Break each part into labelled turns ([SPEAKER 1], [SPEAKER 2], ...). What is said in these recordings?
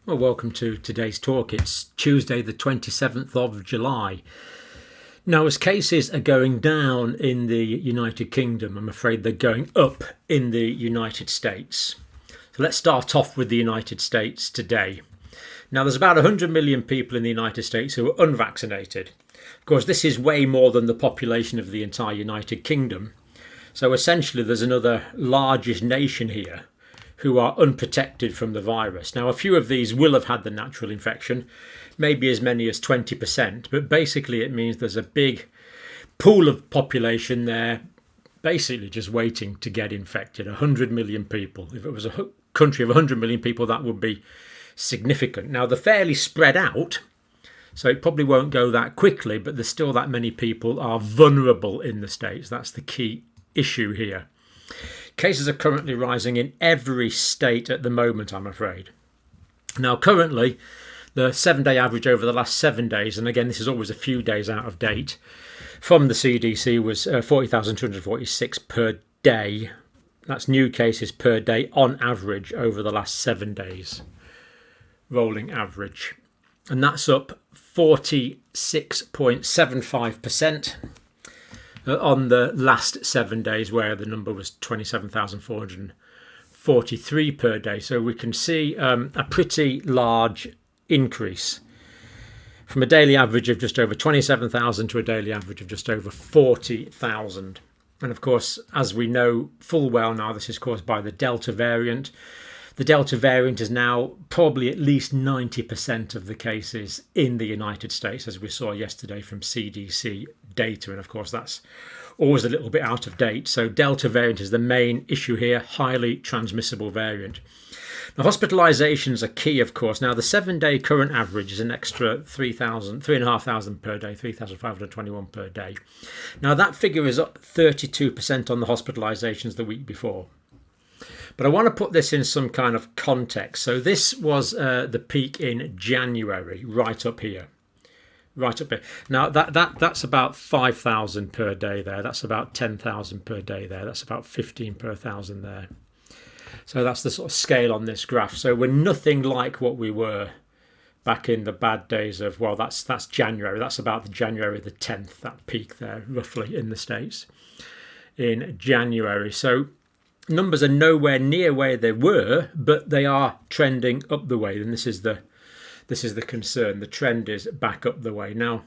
[SPEAKER 1] Well, welcome to today's talk. It's Tuesday, the 27th of July. Now, as cases are going down in the United Kingdom, I'm afraid they're going up in the United States. So let's start off with the United States today. Now, there's about 100 million people in the United States who are unvaccinated. Of course, this is way more than the population of the entire United Kingdom. So essentially, there's another largest nation here who are unprotected from the virus. Now, a few of these will have had the natural infection, maybe as many as 20%, but basically it means there's a big pool of population there basically just waiting to get infected. 100 million people. If it was a country of 100 million people, that would be significant. Now, they're fairly spread out, so it probably won't go that quickly, but there's still that many people are vulnerable in the States. That's the key issue here. Cases are currently rising in every state at the moment, I'm afraid. Now, currently, the 7-day average over the last 7 days, and again, this is always a few days out of date, from the CDC was 40,246 per day. That's new cases per day on average over the last 7 days, rolling average. And that's up 46.75%. On the last 7 days, where the number was 27,443 per day. So we can see a pretty large increase from a daily average of just over 27,000 to a daily average of just over 40,000. And of course, as we know full well now, this is caused by the Delta variant. The Delta variant is now probably at least 90% of the cases in the United States, as we saw yesterday from CDC data. And of course, that's always a little bit out of date. So Delta variant is the main issue here, highly transmissible variant. Now, hospitalizations are key, of course. Now, the 7-day current average is an extra 3,500 per day, 3,521 per day. Now, that figure is up 32% on the hospitalizations the week before. But I want to put this in some kind of context. So this was the peak in January, right up here. Right up here. Now, that's about 5,000 per day there. That's about 10,000 per day there. That's about 15 per thousand there. So that's the sort of scale on this graph. So we're nothing like what we were back in the bad days of, well, that's January. That's about the January the 10th, that peak there, roughly, in the States in January. So numbers are nowhere near where they were, but they are trending up the way, and this is the concern. The trend is back up the way. Now,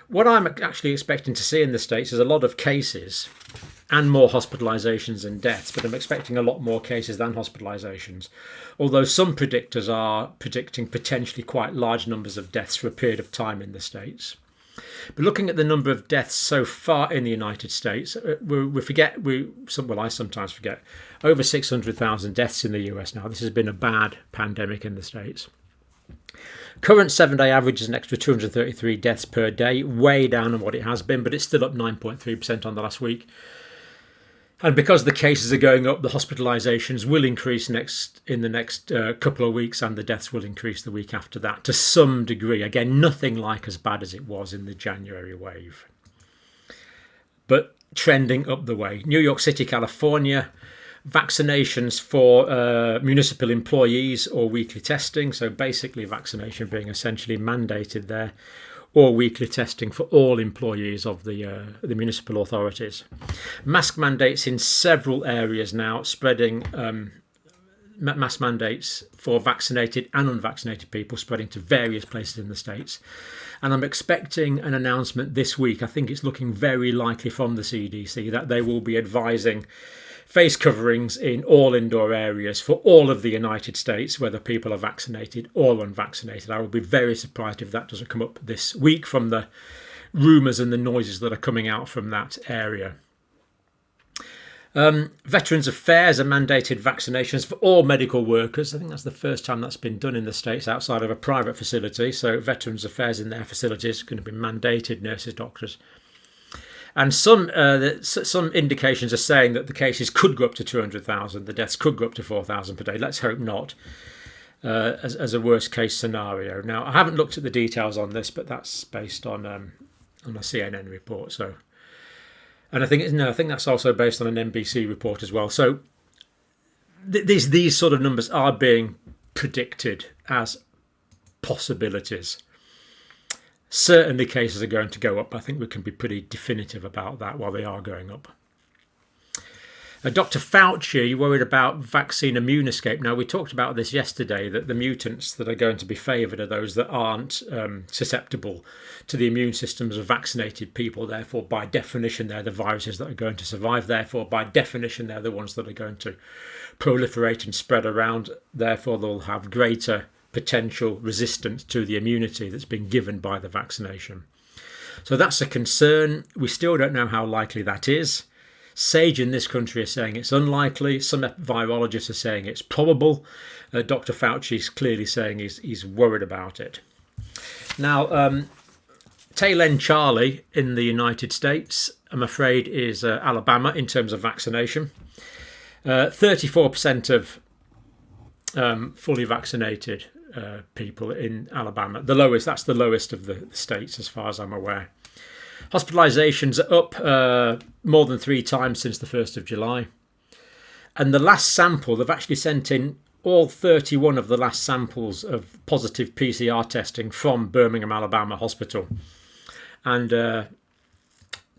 [SPEAKER 1] what I'm actually expecting to see in the States is a lot of cases and more hospitalizations and deaths, but I'm expecting a lot more cases than hospitalizations, although some predictors are predicting potentially quite large numbers of deaths for a period of time in the States. But looking at the number of deaths so far in the United States, I sometimes forget, over 600,000 deaths in the US now. This has been a bad pandemic in the States. Current 7-day average is an extra 233 deaths per day, way down on what it has been, but it's still up 9.3% on the last week. And because the cases are going up, the hospitalizations will increase in the next couple of weeks, and the deaths will increase the week after that to some degree. Again, nothing like as bad as it was in the January wave, but trending up the way. New York City, California, vaccinations for municipal employees or weekly testing. So basically vaccination being essentially mandated there, or weekly testing for all employees of the municipal authorities. Mask mandates in several areas now, spreading mask mandates for vaccinated and unvaccinated people, spreading to various places in the States. And I'm expecting an announcement this week. I think it's looking very likely from the CDC that they will be advising face coverings in all indoor areas for all of the United States, whether people are vaccinated or unvaccinated. I would be very surprised if that doesn't come up this week from the rumours and the noises that are coming out from that area. Veterans Affairs are mandated vaccinations for all medical workers. I think that's the first time that's been done in the States outside of a private facility. So Veterans Affairs in their facilities are going to be mandated, nurses, doctors. And some indications are saying that the cases could go up to 200,000, the deaths could go up to 4,000 per day. Let's hope not, as a worst case scenario. Now, I haven't looked at the details on this, but that's based on a CNN report. So, and I think that's also based on an NBC report as well. So these sort of numbers are being predicted as possibilities. Certainly cases are going to go up. I think we can be pretty definitive about that while they are going up. Dr. Fauci worried about vaccine immune escape. Now, we talked about this yesterday, that the mutants that are going to be favoured are those that aren't susceptible to the immune systems of vaccinated people. Therefore, by definition, they're the viruses that are going to survive. Therefore, by definition, they're the ones that are going to proliferate and spread around. Therefore, they'll have greater potential resistance to the immunity that's been given by the vaccination. So that's a concern. We still don't know how likely that is. SAGE in this country are saying it's unlikely. Some virologists are saying it's probable. Dr. Fauci is clearly saying he's worried about it. Now, tail end Charlie in the United States, I'm afraid, is Alabama in terms of vaccination. 34% of fully vaccinated people in Alabama. That's the lowest of the states as far as I'm aware. Hospitalizations are up more than 3 times since the 1st of July. And the last sample, they've actually sent in all 31 of the last samples of positive PCR testing from Birmingham Alabama hospital. And the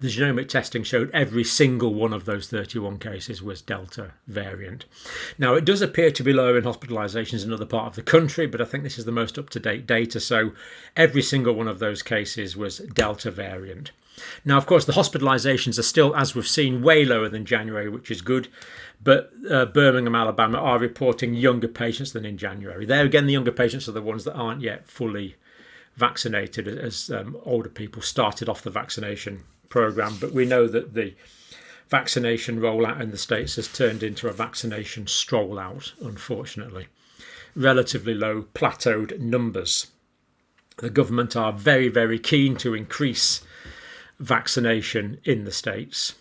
[SPEAKER 1] genomic testing showed every single one of those 31 cases was Delta variant. Now, it does appear to be lower in hospitalizations in other part of the country, but I think this is the most up-to-date data. So every single one of those cases was Delta variant. Now, of course, the hospitalizations are still, as we've seen, way lower than January, which is good. But Birmingham, Alabama are reporting younger patients than in January. There again, the younger patients are the ones that aren't yet fully vaccinated, as older people started off the vaccination program. But we know that the vaccination rollout in the States has turned into a vaccination stroll out, unfortunately. Relatively low plateaued numbers. The government are very, very keen to increase vaccination in the States.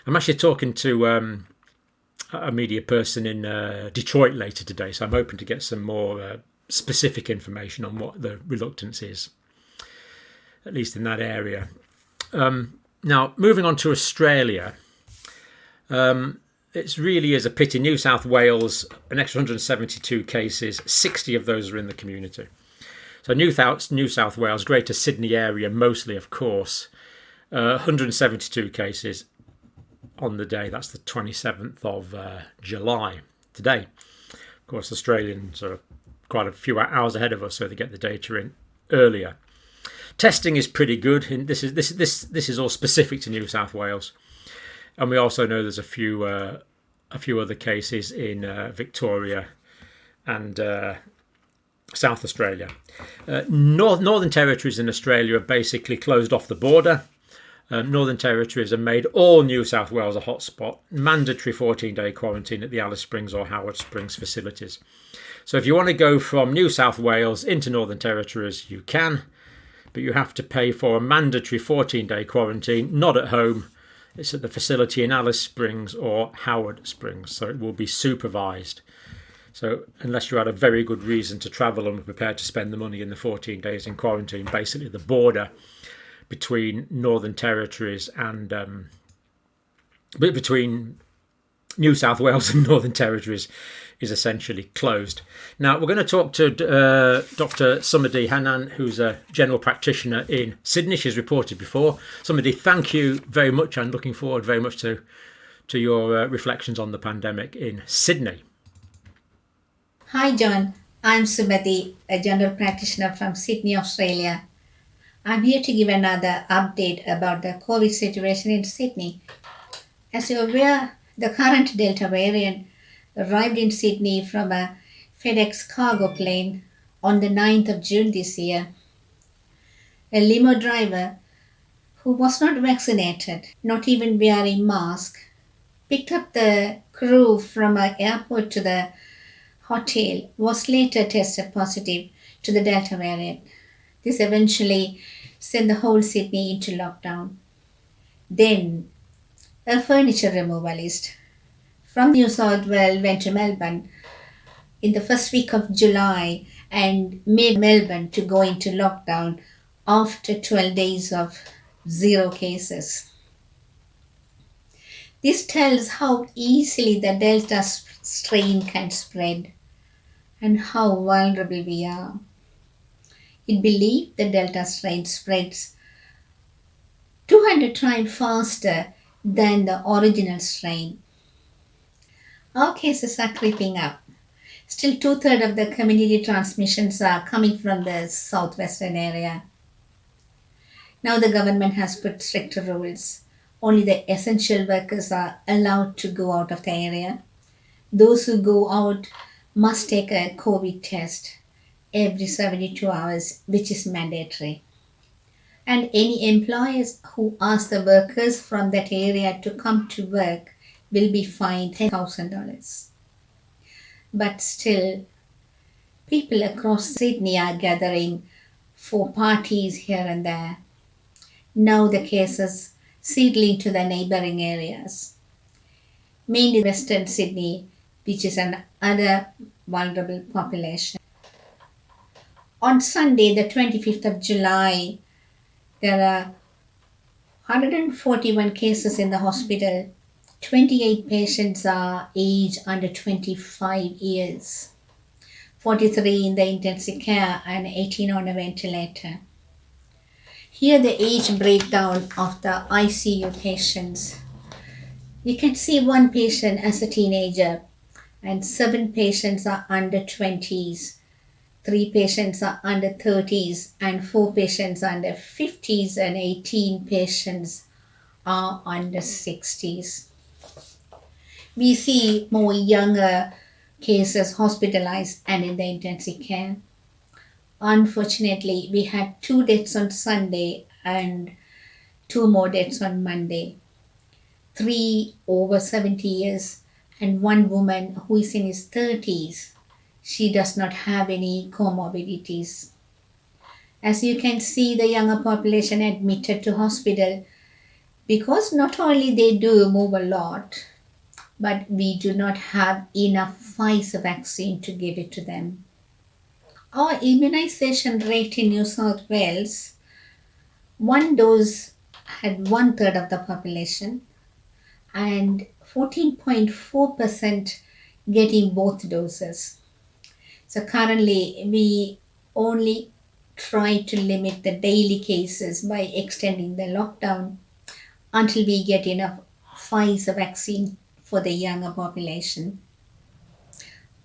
[SPEAKER 1] I'm actually talking to a media person in Detroit later today, so I'm hoping to get some more specific information on what the reluctance is, at least in that area. Now, moving on to Australia, it really is a pity. New South Wales, an extra 172 cases, 60 of those are in the community. So New South Wales, Greater Sydney area mostly, of course, 172 cases on the day. That's the 27th of July, today. Of course, Australians are quite a few hours ahead of us, so they get the data in earlier. Testing is pretty good. And this is all specific to New South Wales, and we also know there's a few other cases in Victoria and South Australia. Northern Territories in Australia have basically closed off the border. Northern Territories have made all New South Wales a hotspot. Mandatory 14-day quarantine at the Alice Springs or Howard Springs facilities. So if you want to go from New South Wales into Northern Territories, you can, but you have to pay for a mandatory 14-day quarantine, not at home. It's at the facility in Alice Springs or Howard Springs, so it will be supervised. So unless you had a very good reason to travel and were prepared to spend the money in the 14 days in quarantine, basically the border between Northern Territories and between New South Wales and Northern Territories is essentially closed. Now, we're going to talk to Dr. Sumadhi Hanan, who's a general practitioner in Sydney. She's reported before. Sumadhi, thank you very much, and looking forward very much to your reflections on the pandemic in Sydney.
[SPEAKER 2] Hi, John. I'm Sumadhi, a general practitioner from Sydney, Australia. I'm here to give another update about the COVID situation in Sydney. As you're aware, the current Delta variant arrived in Sydney from a FedEx cargo plane on the 9th of June this year. A limo driver who was not vaccinated, not even wearing a mask, picked up the crew from an airport to the hotel, was later tested positive to the Delta variant. This eventually sent the whole Sydney into lockdown. Then, a furniture removalist from New South Wales went to Melbourne in the first week of July and made Melbourne to go into lockdown after 12 days of 0 cases. This tells how easily the Delta strain can spread. and how vulnerable we are. It believed the Delta strain spreads 200 times faster than the original strain. Our cases are creeping up. Still, two-thirds of the community transmissions are coming from the southwestern area. Now the government has put stricter rules. Only the essential workers are allowed to go out of the area. Those who go out must take a COVID test every 72 hours, which is mandatory. And any employers who ask the workers from that area to come to work will be fined $10,000. But still, people across Sydney are gathering for parties here and there. Now the cases settling to the neighbouring areas, mainly Western Sydney, which is another vulnerable population. On Sunday, the 25th of July, there are 141 cases in the hospital. 28 patients are aged under 25 years, 43 in the intensive care and 18 on a ventilator. Here the age breakdown of the ICU patients. You can see one patient as a teenager and 7 patients are under 20s, 3 patients are under 30s and 4 patients under 50s and 18 patients are under 60s. We see more younger cases hospitalized and in the intensive care. Unfortunately, we had 2 deaths on Sunday and 2 more deaths on Monday. 3 over 70 years and 1 woman who is in his 30s. She does not have any comorbidities. As you can see, the younger population admitted to hospital because not only they do move a lot, but we do not have enough Pfizer vaccine to give it to them. Our immunization rate in New South Wales, 1 dose had 1/3 of the population and 14.4% getting both doses. So currently we only try to limit the daily cases by extending the lockdown until we get enough Pfizer vaccine for the younger population.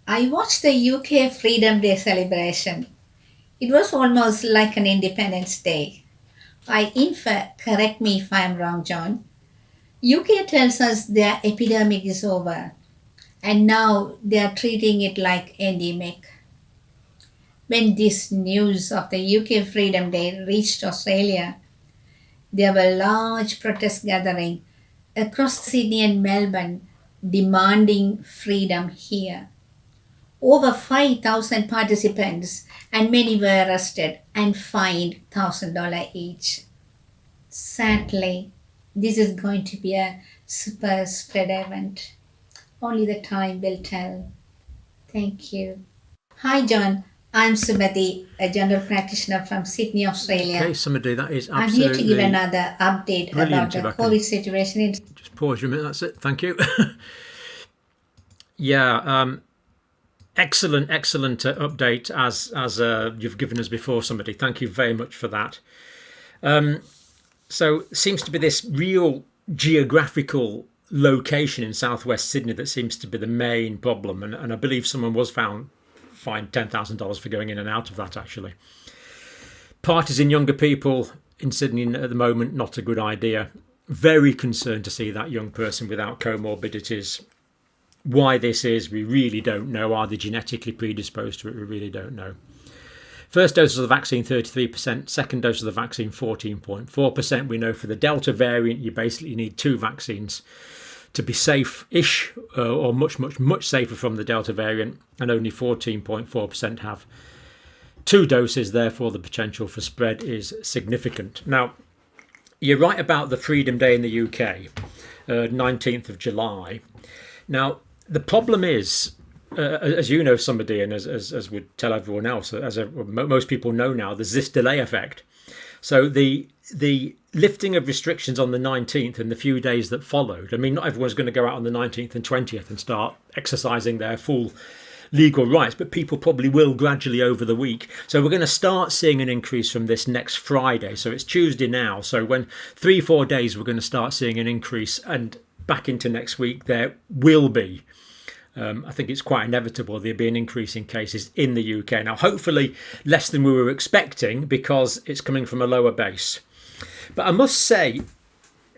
[SPEAKER 2] I watched the UK Freedom Day celebration. It was almost like an Independence Day. In fact, correct me if I'm wrong, John. UK tells us their epidemic is over and now they are treating it like endemic. When this news of the UK Freedom Day reached Australia, there were large protest gatherings across Sydney and Melbourne demanding freedom here. Over 5,000 participants and many were arrested and fined $1,000 each. Sadly, this is going to be a super spread event. Only the time will tell. Thank you. Hi, John. I'm Sumati, a general practitioner from Sydney, Australia.
[SPEAKER 1] Okay, Sumati, that is
[SPEAKER 2] I'm
[SPEAKER 1] absolutely
[SPEAKER 2] here to give another update about the COVID situation in.
[SPEAKER 1] Just pause you a minute, that's it. Thank you. Yeah, excellent update as you've given us before, somebody. Thank you very much for that. So it seems to be this real geographical location in southwest Sydney that seems to be the main problem, and I believe someone was fined $10,000 for going in and out of that, actually. Parties in younger people in Sydney at the moment, not a good idea. Very concerned to see that young person without comorbidities. Why this is, we really don't know. Are they genetically predisposed to it? We really don't know. First dose of the vaccine, 33%. Second dose of the vaccine, 14.4%. We know for the Delta variant, you basically need 2 vaccines to be safe-ish, or much safer from the Delta variant, and only 14.4% have 2 doses. Therefore, the potential for spread is significant. Now, you're right about the Freedom Day in the UK, 19th of July. Now, the problem is, as you know, somebody, and as would tell everyone else, most people know now, there's this delay effect. So the lifting of restrictions on the 19th and the few days that followed, I mean, not everyone's going to go out on the 19th and 20th and start exercising their full legal rights, but people probably will gradually over the week. So we're going to start seeing an increase from this next Friday. So it's Tuesday now. So when 3-4 days, we're going to start seeing an increase, and back into next week, there will be. I think it's quite inevitable there'll be an increase in cases in the UK. Now, hopefully less than we were expecting because it's coming from a lower base. But I must say,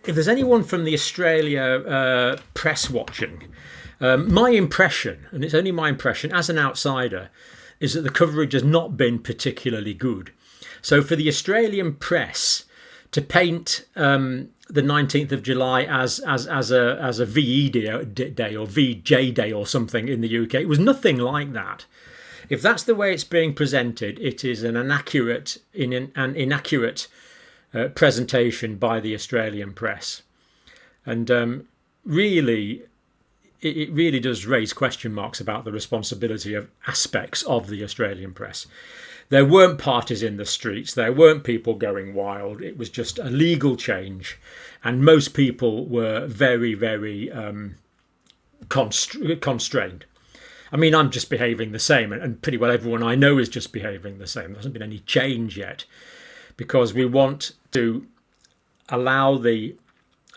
[SPEAKER 1] if there's anyone from the Australia press watching, my impression, and it's only my impression as an outsider, is that the coverage has not been particularly good. So for the Australian press to paint the 19th of July as a VE day or VJ day or something in the UK, it was nothing like that. If that's the way it's being presented, it is an inaccurate presentation by the Australian press, and really, it really does raise question marks about the responsibility of aspects of the Australian press. There weren't parties in the streets, there weren't people going wild, it was just a legal change, and most people were very, very constrained. I mean, I'm just behaving the same, and pretty well everyone I know is just behaving the same. There hasn't been any change yet, because we want to allow the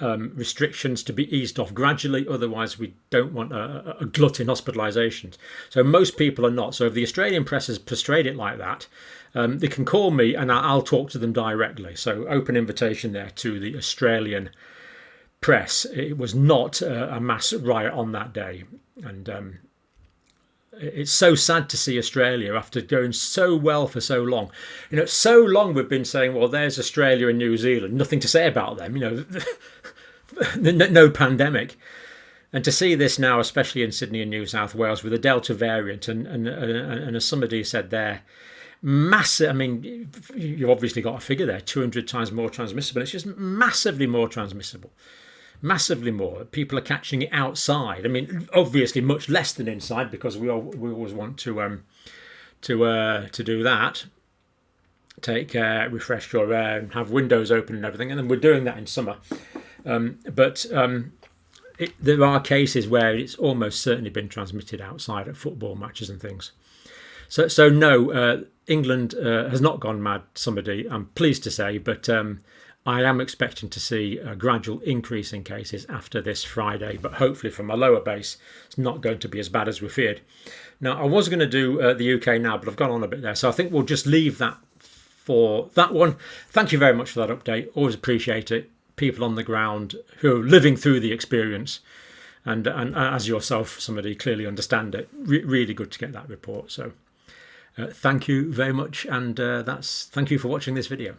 [SPEAKER 1] restrictions to be eased off gradually. Otherwise, we don't want a glut in hospitalizations. So most people are not. So if the Australian press has portrayed it like that, they can call me and I'll talk to them directly. So open invitation there to the Australian press. It was not a mass riot on that day. And it's so sad to see Australia, after going so well for so long. You know, so long we've been saying, well, there's Australia and New Zealand, nothing to say about them, you know, no pandemic. And to see this now, especially in Sydney and New South Wales with the Delta variant, and as somebody said there, massive, I mean, you've obviously got a figure there, 200 times more transmissible. It's just massively more transmissible. Massively more. People are catching it outside. I mean, obviously much less than inside, because we always want to do that. Take refresh your air and have windows open and everything, and then we're doing that in summer. But there are cases where it's almost certainly been transmitted outside at football matches and things. So no, England has not gone mad, somebody, I'm pleased to say, but I am expecting to see a gradual increase in cases after this Friday, but hopefully from a lower base. It's not going to be as bad as we feared. Now, I was going to do the UK now, but I've gone on a bit there, so I think we'll just leave that for that one. Thank you very much for that update. Always appreciate it. People on the ground who are living through the experience, and as yourself, somebody clearly understand it. Really good to get that report. So thank you very much, and thank you for watching this video.